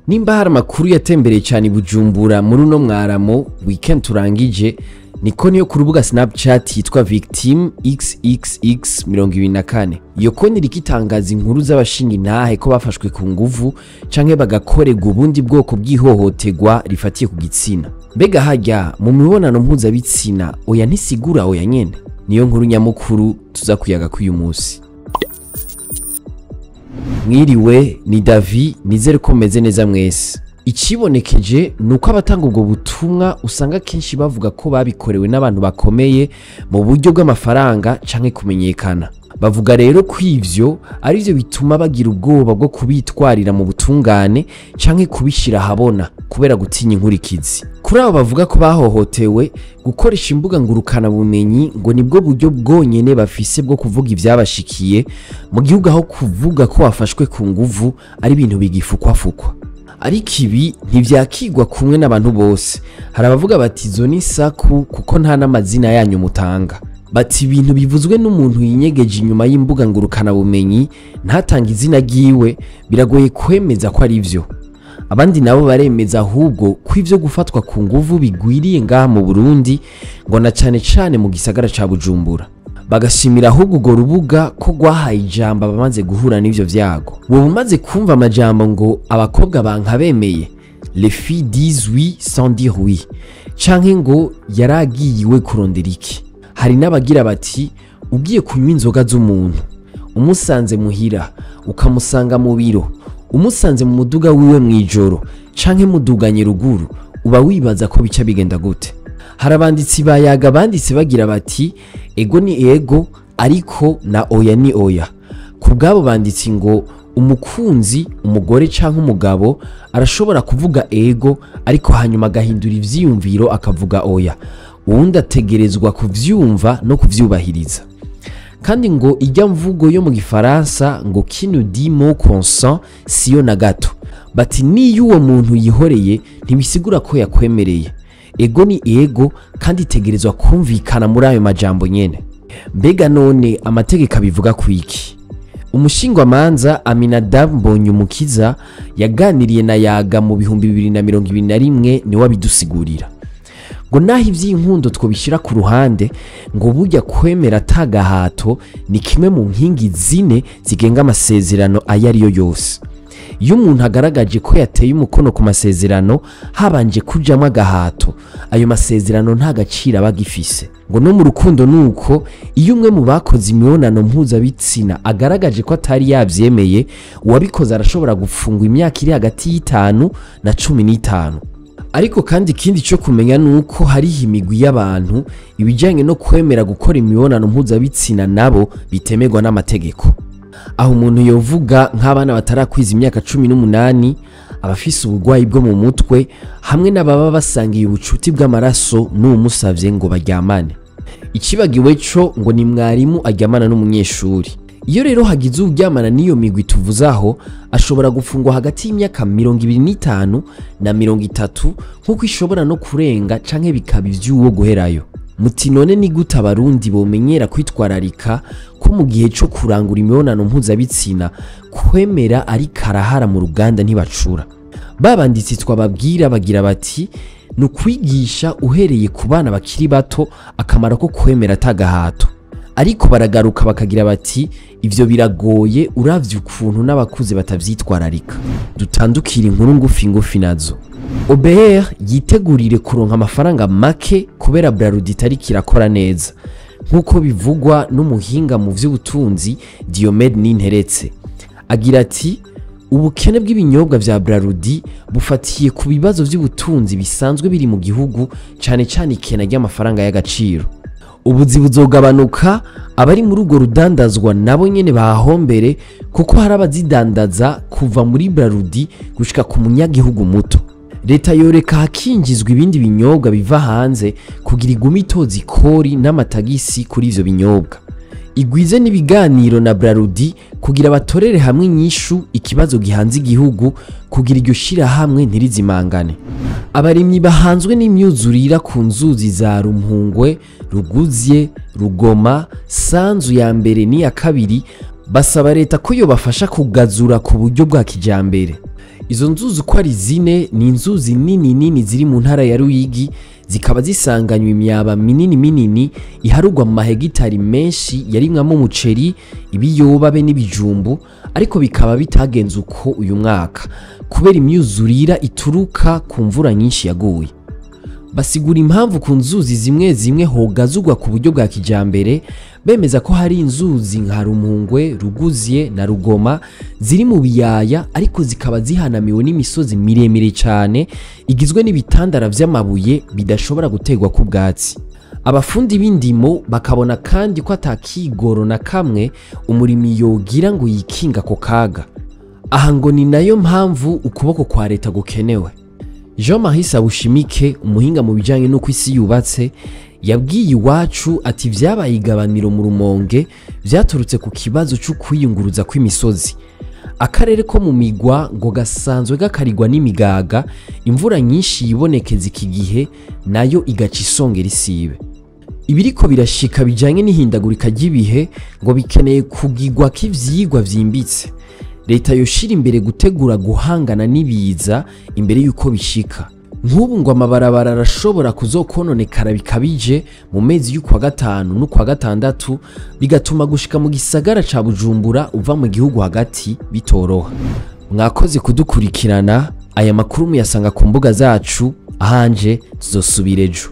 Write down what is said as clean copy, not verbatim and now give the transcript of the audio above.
Nimba hari amakuru yatembereye cyane Bujumbura muri uno mwaramo weekend turangije niko niyo ku rubuga Snapchat yitwa Victimxxx24. Iyo konti rikitangaza inkuru z'abashinga intahe ko bafashwe ku nguvu canke bagakorerwa ubundi bwoko bw'ihohoterwa rifatiye ku gitsina. Mbega harya mu mibonano mpuzabitsina oya ntisigura oya nyene. Niyo nkuru nyamukuru tuza kuyaga k'uyu munsi. Mwiriwe ni Davi, nizere ko meze neza mwese. Ikibonekeje nuko abatanga ubwo butumwa usanga kenshi bavuga ko babikorewe n'abantu bakomeye mu buryo bw'amafaranga canke kumenyekana. Bavuga rero ko ivyo ari byo bituma bagira ubwoba bwo kubitwarira mu butungane canke kubishira ahabona kubera gutinya inkurikizi. Kuri abo bavuga ko bahohotewe, gukoresha imbuga ngurukana bumenyi ngo nibwo buryo bwonyene bafise bwo kuvuga ivyabashikiye mu gihugu, aho kuvuga ko wafashwe ku nguvu ari ibintu bigifukwafukwa. Ariko ibi ntivyakigwa kumwe n'abantu bose. Hari abavuga bati zo ni saku kuko nta n'amazina yanyu mutanga. Bati ibintu bivuzwe n'umuntu yinyegeje inyuma y'imbuga ngurukana bumenyi ntatanga izina ryiwe biragoye kwemeza ko ari vyo. Abandi nabo baremeza ahubwo ko ivyo gufatwa ku nguvu bigwiriye ngaha mu Burundi, ngo na cane mu gisagara ca Bujumbura. Bagashimira ahubwo urwo rubuga ko rwahaye ijambo abamaze guhura n'ivyo vyago. Wowe umaze kumva amajambo ngo abakobwa banka bemeye, les filles disent oui sans dire oui, canke ngo yaragiyiwe kurondera iki. Hari n'abagira bati ugiye kunywa inzoga z'umuntu, umusanze muhira ukamusanga mu biro, umusanze mu muduga wiwe mwijoro canke muduganye ruguru, uba wibaza ko bica bigenda gute. Hari abanditsi bayaga banditse bagira bati ego ni ego ariko na oya ni oya. Ku bwabo banditsi ngo umukunzi, umugore canke umugabo arashobora kuvuga ego ariko hanyuma agahindura ivyiyumviro akavuga oya. Uwundi ategerezwa kuvyumva no kuvyubahiriza. Kandi ngo irya mvugo yo mu Gifaransa ngo qui nous dit mot consent siyo na gato. Bati niyo uwo muntu yihoreye ntibisigura ko yakwemereye. Ego ni ego kandi itegerezwa kumvikana muri ayo majambo nyene. Mbega none amategeko abivuga kwiki? Umushingwamanza Aminadab Mbonyumukiza yaganiriye na Yaga mu 2021 ni wabidusigurira. Ngo naho ivy'inkundo twobishira ku ruhande, ngo burya kwemera tagahato ni kimwe mu nkingi zine zigenga amasezerano ayariyo yose. Iyo umuntu agaragaje ko yateye umukono ku masezerano habanje kujamwa agahato, ayo masezerano nta gaciro abagifise. Ngo no mu rukundo nuko iyo umwe mu bakoze imibonano mpuzabitsina agaragaje ko atari yavyemeye, uwabikoze arashobora gufungwa imyaka iri hagati y'5 na 15. Ariko kandi ikindi cyo kumenya nuko hari imigwi y'abantu ibijanye no kwemera gukora imibonano mpuzabitsina nabo bitemerwa n'amategeko. Aho umuntu yovuga nk'abana batarakwiza imyaka 18, abafise ubugwayi bwo mu mutwe, hamwe n'ababa basangiye ubucuti bw'amaraso n'umusavye ngo baryamane. Ikibagiwe cyo ngo ni mwarimu aryamana n'umunyeshuri. Iyo rero hagize uryamana n'iyo migwi tuvuzaho, ashobora gufungwa hagati y'imyaka 25 na 30, nkuko ishobora no kurenga canke bikaba ivy'uwo guherayo. Muti none ni gute abarundi bomenyera kwitwararika ko mu gihe cyo kurangura imibonano mpuzabitsina kwemera ari karahara mu ruganda ntibacura? Babanditsi twababwira bagira bati nukwigisha uhereye ku bana bakiri bato akamaro ko kwemera tagahato. Ariko baragaruka bakagira bati ivyo biragoye uravye ukuntu n'abakuze batavyitwararika. Dutandukira inkuru ngufi nazo. OBR yitegurire kuronka amafaranga make kubera Braludi itari kirakora neza, nkuko bivugwa n'umuhinga mu vy'ubutunzi Diomede Ninteretse. Agira ati ubukene bw'ibinyobwa vya Braludi bufatiye ku bibazo vy'ubutunzi bisanzwe biri mu gihugu, cane ikena ry'amafaranga y'agaciro. Ubuzi buzogabanuka, abari muri urwo rudandazwa nabo nyene bahombere kuko hari abazidandaza kuva muri Braludi gushika ku munyagihugu muto. Leta yoreka hakinjizwa ibindi binyobwa biva hanze kugira igume itoza ikori n'amatagisi kuri ivyo binyobwa. Igwize n'ibiganiro na Braludi kugira batorere hamwe inyishu ikibazo gihanze igihugu, kugira iryo shira hamwe ntirizimangane. Abarimyi bahanzwe n'imyuzurira ku nzuzi za Rumpungwe, Ruguzye, Rugoma, Sanzu ya mbere n'iya kabiri basaba leta ko yobafasha kugazura ku buryo bwa kijambere. Izo nzuzi uko ari zine ni inzuzi nini nini ziri mu ntara ya Ruyigi, zikaba zisanganywe imyaba minini minini iharugwa mu mahegitari menshi yarimwamo umuceri, ibiyoba be n'ibijumbu, ariko bikaba bitagenze uko uyu mwaka kubera imyuzurira ituruka ku mvura nyinshi yaguye. Basigura impamvu ku nzuzi zimwe zimwe hogazugwa ku buryo bwa kijambere, bemeza ko hari inzuzi nka Rumungwe, Ruguzye na Rugoma ziri mu biyaya ariko zikaba zihanamiwe n'imisozi miremire cyane igizwe n'ibitandara vy'amabuye bidashobora gutegwa ku bwatsi. Abafundi b'indimo bakabona kandi ko atakigoro na kamwe umurimi yogira ngo yikinga ko kaga. Aha ngo ni nayo mpamvu ukuboko kwa leta gukenewe. Jean-Marie Sabushimike, umuhinga mu bijanye n'uko isi yubatse, yabwiye Iwacu ati vyabaye igabaniro mu Rumonge vyaturutse ku kibazo cyo kwiyunguruza kw'imisozi. Akarere ko mu migwa ngo gasanzwe gakarigwa n'imigaga, imvura nyinshi yibonekeza iki gihe nayo igaca isongera isibe. Ibiriko birashika bijanye n'ihindagurika ry'ibihe ngo bikeneye kugigwa k'ivyigwa vyimbitse. Leta yoshira imbere gutegura guhangana n'ibiza imbere yuko bishika. Nk'ubu ngo amabarabara arashobora kuzokononekara bikabije mu mezi y'ukwa gatanu n'ukwa gatandatu, bigatuma gushika mu gisagara ca Bujumbura uva mu gihugu hagati bitoroha. Mwakoze kudukurikirana, aya makuru muyasanga ku mbuga zacu, ahanje tuzosubira ejo.